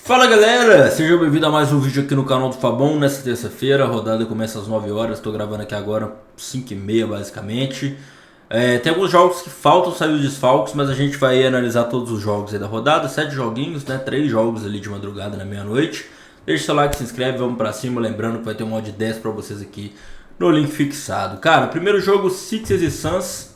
Fala galera, sejam bem-vindos a mais um vídeo aqui no canal do Fabão. Nessa terça-feira, a rodada começa às 9 horas, estou gravando aqui agora 5h30 basicamente. Tem alguns jogos que faltam sair os desfalques, mas a gente vai analisar todos os jogos aí da rodada, 7 joguinhos, né? 3 jogos ali de madrugada na meia-noite. Deixa o seu like, se inscreve, vamos pra cima, lembrando que vai ter um mod 10 pra vocês aqui no link fixado. Cara, primeiro jogo, Sixers e Suns,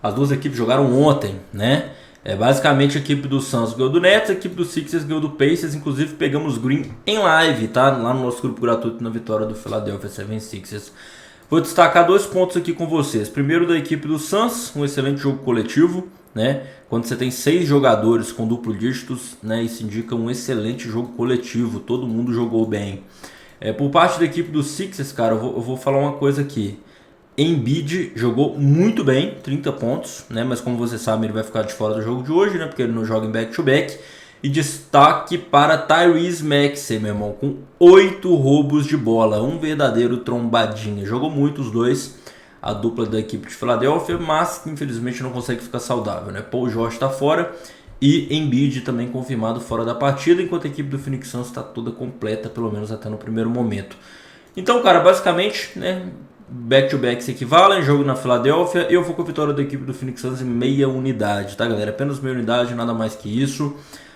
as duas equipes jogaram ontem, né? Basicamente a equipe do Suns ganhou do Nets, a equipe do Sixers ganhou do Pacers, inclusive pegamos Green em live, tá? Lá no nosso grupo gratuito na vitória do Philadelphia 76ers. Vou destacar 2 pontos aqui com vocês. Primeiro da equipe do Suns, um excelente jogo coletivo, né? Quando você tem 6 jogadores com duplo dígitos, né? Isso indica um excelente jogo coletivo, todo mundo jogou bem. Por parte da equipe do Sixers, cara, eu vou falar uma coisa aqui. Embiid jogou muito bem, 30 pontos, né? Mas como você sabe, ele vai ficar de fora do jogo de hoje, né? Porque ele não joga em back-to-back. E destaque para Tyrese Maxey, meu irmão, com 8 roubos de bola, um verdadeiro trombadinha. Jogou muito os dois, a dupla da equipe de Filadélfia, mas infelizmente não consegue ficar saudável, né? Paul George está fora e Embiid também confirmado fora da partida, enquanto a equipe do Phoenix Suns está toda completa, pelo menos até no primeiro momento. Então, cara, basicamente, né? Back-to-back se equivalem, jogo na Filadélfia. Eu vou com a vitória da equipe do Phoenix Suns em meia unidade, tá galera? Apenas meia unidade, nada mais que isso.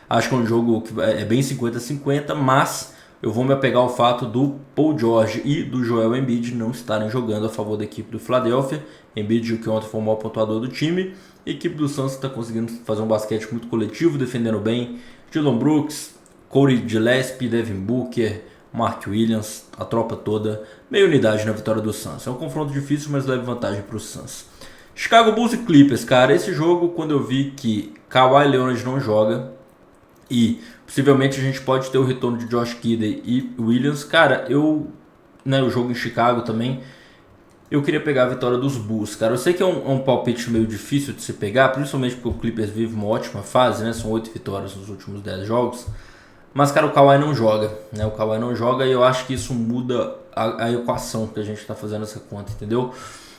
Acho que é um jogo que é bem 50-50, mas eu vou me apegar ao fato do Paul George e do Joel Embiid não estarem jogando a favor da equipe do Philadelphia. Embiid, que ontem foi o maior pontuador do time. A equipe do Suns está conseguindo fazer um basquete muito coletivo, defendendo bem. Dillon Brooks, Cody Gillespie, Devin Booker, Mark Williams, a tropa toda, meia unidade na vitória do Suns. É um confronto difícil, mas leva vantagem para o Suns. Chicago Bulls e Clippers, cara, esse jogo, quando eu vi que Kawhi Leonard não joga e possivelmente a gente pode ter o retorno de Josh Giddey e Williams, cara, o jogo em Chicago também, eu queria pegar a vitória dos Bulls, cara. Eu sei que é um palpite meio difícil de se pegar, principalmente porque o Clippers vive uma ótima fase, né? São 8 vitórias nos últimos 10 jogos. Mas, cara, o Kawhi não joga, né? O Kawhi não joga e eu acho que isso muda a equação que a gente tá fazendo essa conta, entendeu?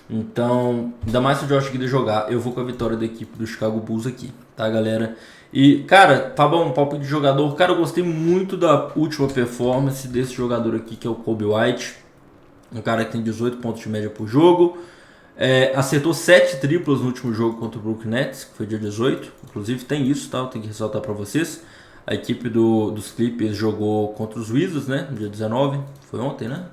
Então, ainda mais se o Josh Giddey jogar, eu vou com a vitória da equipe do Chicago Bulls aqui, tá, galera? E, cara, tá bom, um palpite de jogador. Cara, eu gostei muito da última performance desse jogador aqui, que é o Coby White. Um cara que tem 18 pontos de média por jogo. Acertou 7 triplos no último jogo contra o Brooklyn Nets, que foi dia 18. Inclusive tem isso, tá? Eu tenho que ressaltar pra vocês. A equipe dos Clippers jogou contra os Wizards, né? No dia 19. Foi ontem, né?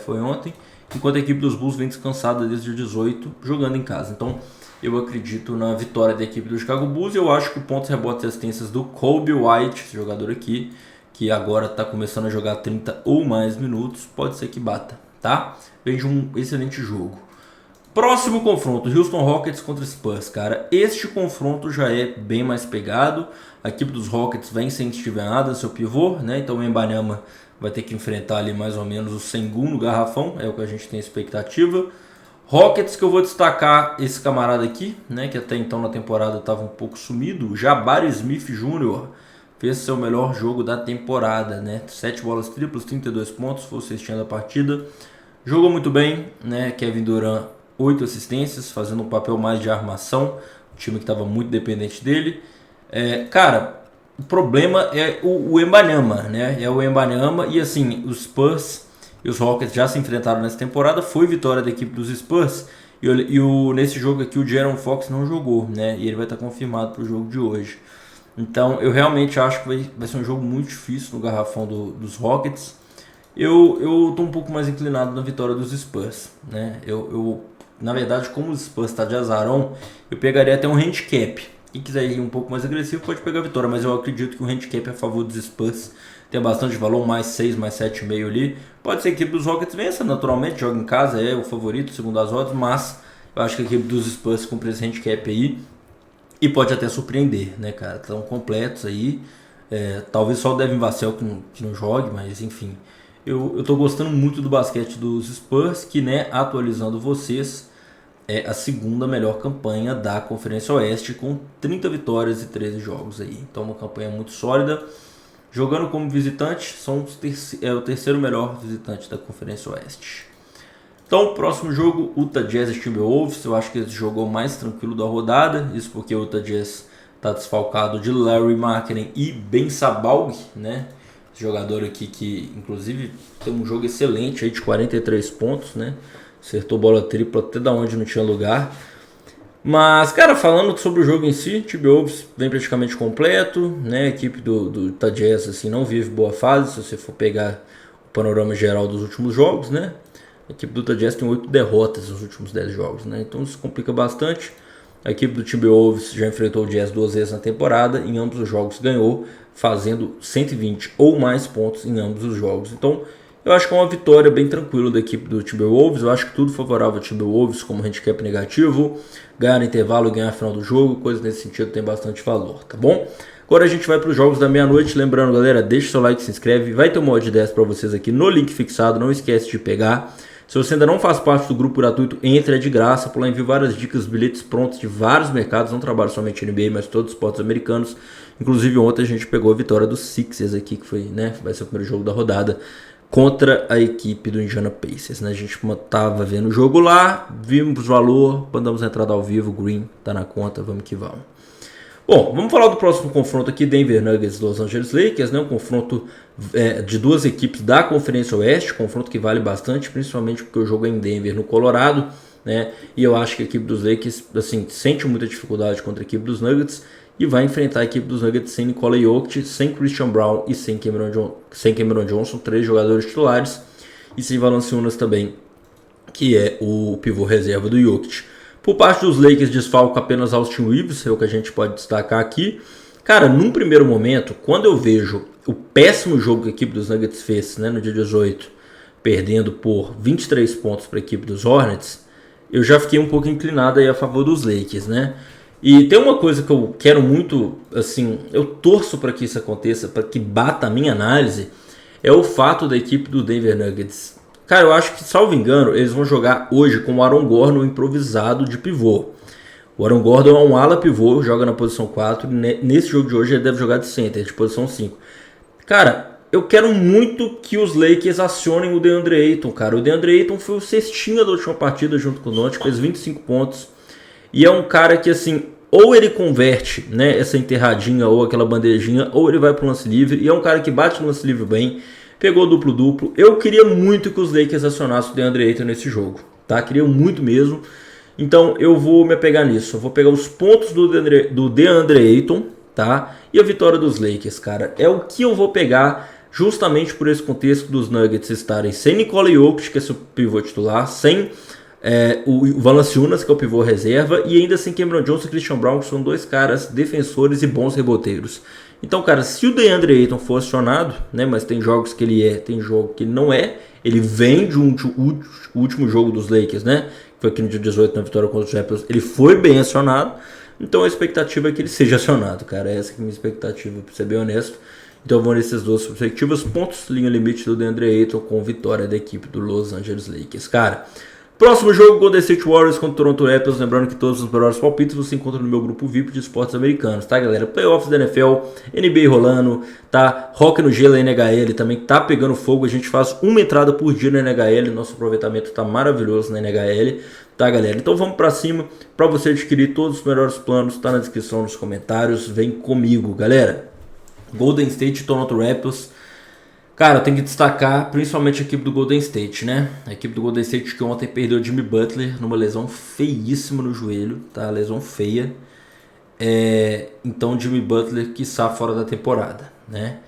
Foi ontem. Enquanto a equipe dos Bulls vem descansada desde o dia 18, jogando em casa. Então, eu acredito na vitória da equipe do Chicago Bulls. Eu acho que o pontos, rebotes e assistências do Coby White, esse jogador aqui, que agora está começando a jogar 30 ou mais minutos, pode ser que bata, tá? Vejo um excelente jogo. Próximo confronto, Houston Rockets contra Spurs, cara. Este confronto já é bem mais pegado. A equipe dos Rockets vem sem Steven Adams, seu pivô, né? Então o Wembanyama vai ter que enfrentar ali mais ou menos o Sengun no garrafão, é o que a gente tem expectativa. Rockets, que eu vou destacar esse camarada aqui, né? Que até então na temporada estava um pouco sumido. O Jabari Smith Jr. fez seu melhor jogo da temporada, né? 7 bolas triplas, 32 pontos, foi o cestinha da partida. Jogou muito bem, né? Kevin Durant, 8 assistências, fazendo um papel mais de armação, um time que estava muito dependente dele. Cara, o problema é o Wembanyama, né? É o Wembanyama e assim, os Spurs e os Rockets já se enfrentaram nessa temporada, foi vitória da equipe dos Spurs nesse jogo aqui o De'Aaron Fox não jogou, né? E ele vai estar confirmado para o jogo de hoje. Então eu realmente acho que vai ser um jogo muito difícil no garrafão dos Rockets. Eu tô um pouco mais inclinado na vitória dos Spurs, né? Na verdade, como o Spurs está de azarão, eu pegaria até um handicap. Quem quiser ir um pouco mais agressivo pode pegar a vitória, mas eu acredito que o handicap é a favor dos Spurs. Tem bastante valor, mais 6, mais 7,5 ali. Pode ser que a equipe dos Rockets vença, naturalmente, joga em casa, é o favorito, segundo as odds, mas eu acho que a equipe dos Spurs cumpre esse handicap aí e pode até surpreender, né, cara? Estão completos aí. Talvez só o Devin Vassell que não jogue, mas enfim. Eu tô gostando muito do basquete dos Spurs, que, né, atualizando vocês, é a segunda melhor campanha da Conferência Oeste, com 30 vitórias e 13 jogos aí. Então uma campanha muito sólida. Jogando como visitante, é o terceiro melhor visitante da Conferência Oeste. Então, próximo jogo, Utah Jazz e Timberwolves. Eu acho que esse jogo é o mais tranquilo da rodada. Isso porque o Utah Jazz Tá desfalcado de Larry Markkinen e Ben Sabalg, né? Esse jogador aqui que, inclusive, tem um jogo excelente aí de 43 pontos, né? Acertou bola tripla até da onde não tinha lugar. Mas, cara, falando sobre o jogo em si, T-Wolves vem praticamente completo, né? A equipe do Utah Jazz, assim, não vive boa fase, se você for pegar o panorama geral dos últimos jogos, né? A equipe do Utah Jazz tem 8 derrotas nos últimos 10 jogos, né? Então isso complica bastante. A equipe do Timberwolves já enfrentou o Jazz 2 vezes na temporada, em ambos os jogos ganhou, fazendo 120 ou mais pontos em ambos os jogos. Então, eu acho que é uma vitória bem tranquila da equipe do Timberwolves. Eu acho que tudo favorável ao Timberwolves, como handicap negativo, ganhar no intervalo, ganhar a final do jogo, coisa nesse sentido tem bastante valor, tá bom? Agora a gente vai para os jogos da meia-noite. Lembrando, galera, deixa o seu like, se inscreve. Vai ter um mod 10 para vocês aqui no link fixado, não esquece de pegar. Se você ainda não faz parte do grupo gratuito, entre, é de graça. Por lá envio várias dicas, bilhetes prontos de vários mercados. Não trabalho somente NBA, mas todos os esportes americanos. Inclusive ontem a gente pegou a vitória dos Sixers aqui, que foi, né, vai ser o primeiro jogo da rodada, contra a equipe do Indiana Pacers, né? A gente tava vendo o jogo lá, vimos o valor, mandamos a entrada ao vivo, Green tá na conta, vamos que vamos. Bom, vamos falar do próximo confronto aqui, Denver Nuggets e Los Angeles Lakers, né? Um confronto de duas equipes da Conferência Oeste, confronto que vale bastante, principalmente porque o jogo é em Denver, no Colorado, né? E eu acho que a equipe dos Lakers, assim, sente muita dificuldade contra a equipe dos Nuggets e vai enfrentar a equipe dos Nuggets sem Nikola Jokic, sem Christian Brown e sem Cameron Johnson, 3 jogadores titulares, e sem Valanciunas também, que é o pivô reserva do Jokic. Por parte dos Lakers, desfalco apenas Austin Reeves, é o que a gente pode destacar aqui. Cara, num primeiro momento, quando eu vejo o péssimo jogo que a equipe dos Nuggets fez, né, no dia 18, perdendo por 23 pontos para a equipe dos Hornets, eu já fiquei um pouco inclinado aí a favor dos Lakers, né? E tem uma coisa que eu quero muito, assim, eu torço para que isso aconteça, para que bata a minha análise, é o fato da equipe do Denver Nuggets. Cara, eu acho que, salvo engano, eles vão jogar hoje com o Aaron Gordon improvisado de pivô. O Aaron Gordon é um ala pivô, joga na posição 4. Nesse jogo de hoje ele deve jogar de center, de posição 5. Cara, eu quero muito que os Lakers acionem o DeAndre Ayton, cara. O DeAndre Ayton foi o cestinha da última partida junto com o Doncic, fez 25 pontos. E é um cara que, assim, ou ele converte, né, essa enterradinha ou aquela bandejinha, ou ele vai pro lance livre. E é um cara que bate no lance livre bem. Pegou duplo-duplo. Eu queria muito que os Lakers acionassem o DeAndre Ayton nesse jogo, tá? Queria muito mesmo. Então eu vou me apegar nisso. Eu vou pegar os pontos do DeAndre Ayton, tá? E a vitória dos Lakers, cara. É o que eu vou pegar justamente por esse contexto dos Nuggets estarem sem Nikola Jokic, que é seu pivô titular, sem o Valanciunas, que é o pivô reserva, e ainda sem Cameron Johnson e Christian Brown, que são 2 caras defensores e bons reboteiros. Então, cara, se o DeAndre Ayton for acionado, né, mas tem jogos que ele tem jogo que ele não é, ele vem de um último jogo dos Lakers, né, que foi aqui no dia 18 na vitória contra os Raptors, ele foi bem acionado, então a expectativa é que ele seja acionado, cara, essa é a minha expectativa, pra ser bem honesto. Então vão nessas duas perspectivas, pontos, linha limite do DeAndre Ayton com vitória da equipe do Los Angeles Lakers, cara. Próximo jogo, Golden State Warriors contra Toronto Raptors. Lembrando que todos os melhores palpites você encontra no meu grupo VIP de esportes americanos, tá, galera? Playoffs da NFL, NBA rolando, tá? Rock no gelo, NHL também tá pegando fogo. A gente faz uma entrada por dia na NHL. Nosso aproveitamento tá maravilhoso na NHL, tá, galera? Então vamos pra cima. Pra você adquirir todos os melhores planos, tá na descrição, nos comentários. Vem comigo, galera. Golden State e Toronto Raptors. Cara, eu tenho que destacar principalmente a equipe do Golden State, né? A equipe do Golden State que ontem perdeu o Jimmy Butler numa lesão feíssima no joelho, tá? Lesão feia. Então Jimmy Butler que está fora da temporada, né?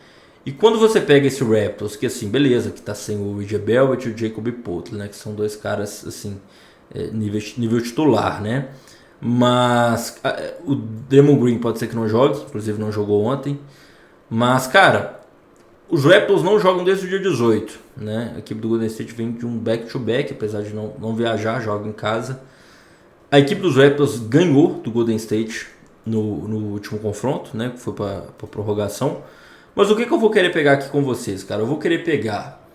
E quando você pega esse Raptors, que assim, beleza, que tá sem o RJ Barrett e o Jacob Poeltl, né? Que são 2 caras, assim, nível titular, né? Mas o Draymond Green pode ser que não jogue, inclusive não jogou ontem. Mas, cara, os Raptors não jogam desde o dia 18, né? A equipe do Golden State vem de um back-to-back, apesar de não viajar, joga em casa. A equipe dos Raptors ganhou do Golden State no último confronto, né? Que foi para prorrogação. Mas o que eu vou querer pegar aqui com vocês, cara? Eu vou querer pegar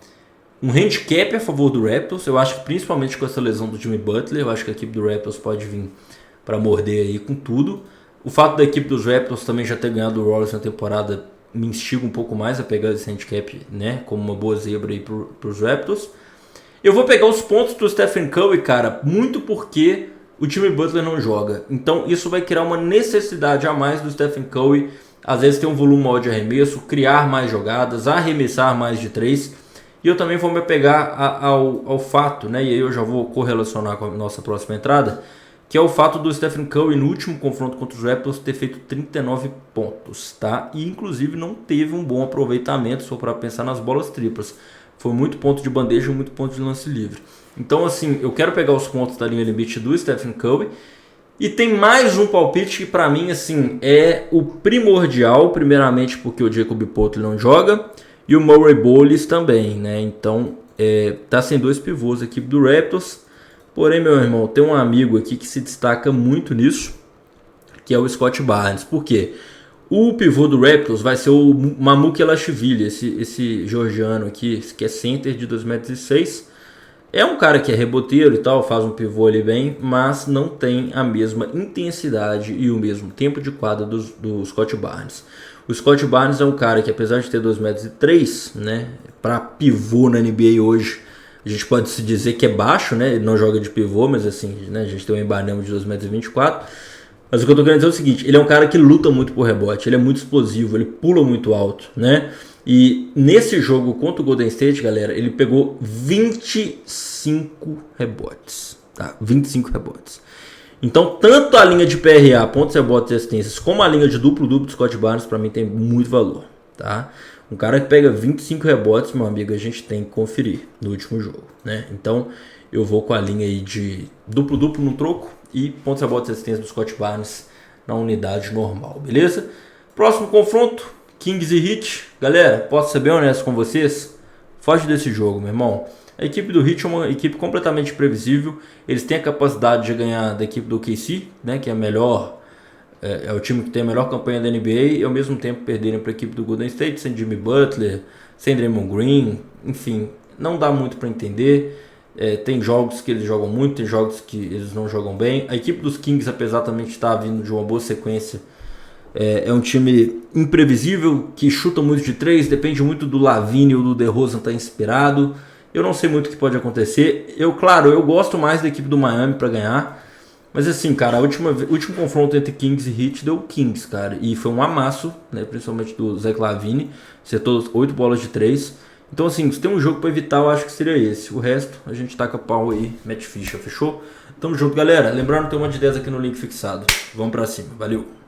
um handicap a favor do Raptors. Eu acho que principalmente com essa lesão do Jimmy Butler, eu acho que a equipe do Raptors pode vir para morder aí com tudo. O fato da equipe dos Raptors também já ter ganhado o Warriors na temporada me instiga um pouco mais a pegar esse handicap, né, como uma boa zebra aí pros Raptors. Eu vou pegar os pontos do Stephen Curry, cara, muito porque o Jimmy Butler não joga. Então isso vai criar uma necessidade a mais do Stephen Curry, às vezes ter um volume maior de arremesso, criar mais jogadas, arremessar mais de 3. E eu também vou me apegar ao fato, né, e aí eu já vou correlacionar com a nossa próxima entrada, que é o fato do Stephen Curry no último confronto contra os Raptors ter feito 39 pontos, tá? E inclusive não teve um bom aproveitamento, só para pensar nas bolas triplas. Foi muito ponto de bandeja e muito ponto de lance livre. Então assim, eu quero pegar os pontos da linha limite do Stephen Curry. E tem mais um palpite que para mim assim é o primordial, primeiramente porque o Jacob Poeltl não joga e o Murray Bowles também, né? Então tá sem dois pivôs a equipe do Raptors. Porém, meu irmão, tem um amigo aqui que se destaca muito nisso, que é o Scott Barnes. Por quê? O pivô do Raptors vai ser o Mamukelashvili, esse georgiano aqui, que é center de 2,6 m. É um cara que é reboteiro e tal, faz um pivô ali bem, mas não tem a mesma intensidade e o mesmo tempo de quadra do Scott Barnes. O Scott Barnes é um cara que, apesar de ter 2,3 m, né, para pivô na NBA hoje, a gente pode se dizer que é baixo, né? Ele não joga de pivô, mas assim, né? A gente tem um Embanema de 2,24 m. Mas o que eu tô querendo dizer é o seguinte, ele é um cara que luta muito por rebote, ele é muito explosivo, ele pula muito alto, né? E nesse jogo contra o Golden State, galera, ele pegou 25 rebotes, tá? 25 rebotes. Então, tanto a linha de PRA, pontos, rebotes e assistências, como a linha de duplo-duplo do Scott Barnes, para mim tem muito valor, tá? Um cara que pega 25 rebotes, meu amigo, a gente tem que conferir no último jogo, né? Então, eu vou com a linha aí de duplo-duplo no troco e pontos, rebotes e assistências do Scott Barnes na unidade normal, beleza? Próximo confronto, Kings e Heat. Galera, posso ser bem honesto com vocês? Foge desse jogo, meu irmão. A equipe do Heat é uma equipe completamente previsível. Eles têm a capacidade de ganhar da equipe do OKC, né, que é a melhor... É o time que tem a melhor campanha da NBA e ao mesmo tempo perderem para a equipe do Golden State, sem Jimmy Butler, sem Draymond Green, enfim, não dá muito para entender. Tem jogos que eles jogam muito, tem jogos que eles não jogam bem. A equipe dos Kings, apesar também de estar vindo de uma boa sequência, é um time imprevisível, que chuta muito de 3, depende muito do Lavine ou do DeRozan estar inspirado. Eu não sei muito o que pode acontecer. Eu gosto mais da equipe do Miami para ganhar. Mas assim, cara, o último confronto entre Kings e Heat deu Kings, cara. E foi um amasso, né? Principalmente do Zach LaVine. Acertou 8 bolas de 3. Então assim, se tem um jogo pra evitar, eu acho que seria esse. O resto, a gente taca pau aí, mete ficha, fechou? Tamo junto, galera. Lembrando, tem uma de 10 aqui no link fixado. Vamos pra cima, valeu!